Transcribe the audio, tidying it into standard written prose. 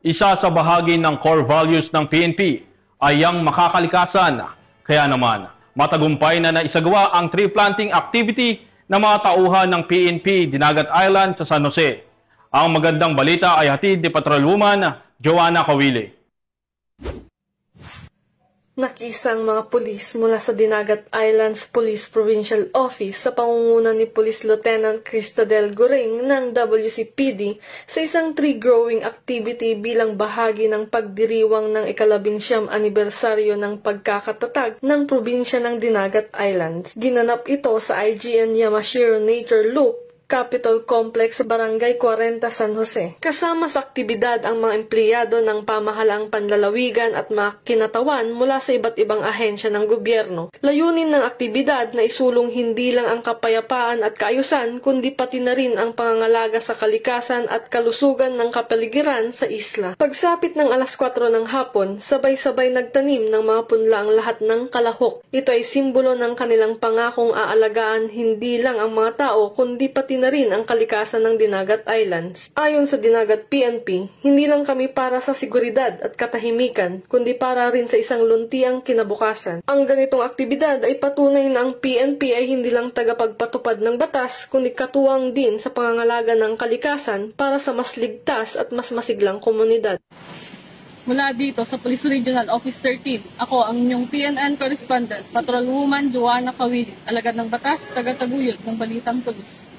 Isa sa bahagi ng core values ng PNP ay ang makakalikasan. Kaya naman, matagumpay na naisagawa ang tree planting activity ng mga tauhan ng PNP Dinagat Island sa San Jose. Ang magandang balita ay hatid ni Patrolwoman Joanna Kawili. Nakisang mga pulis mula sa Dinagat Islands Police Provincial Office sa pangunguna ni Police Lieutenant Cristadel Goring ng WCPD sa isang tree growing activity bilang bahagi ng pagdiriwang ng ika-19 anibersaryo ng pagkakatatag ng probinsya ng Dinagat Islands. Ginanap ito sa IGN Yamashiro Nature Loop, Capitol Complex, Barangay 40, San Jose. Kasama sa aktibidad ang mga empleyado ng pamahalaang panlalawigan at mga kinatawan mula sa iba't ibang ahensya ng gobyerno. Layunin ng aktibidad na isulong hindi lang ang kapayapaan at kaayusan, kundi pati na rin ang pangangalaga sa kalikasan at kalusugan ng kapaligiran sa isla. Pagsapit ng alas 4 ng hapon, sabay-sabay nagtanim ng mga punla ang lahat ng kalahok. Ito ay simbolo ng kanilang pangakong aalagaan hindi lang ang mga tao, kundi pati na rin ang kalikasan ng Dinagat Islands. Ayon sa Dinagat PNP, hindi lang kami para sa seguridad at katahimikan, kundi para rin sa isang luntiang kinabukasan. Ang ganitong aktibidad ay patunay na ang PNP ay hindi lang tagapagpatupad ng batas, kundi katuwang din sa pangangalaga ng kalikasan para sa mas ligtas at mas masiglang komunidad. Mula dito sa Police Regional Office 13, ako ang inyong PNN correspondent, Patrolwoman Joanna Kawili, alagad ng batas, taga-taguyod ng Balitang Pulis.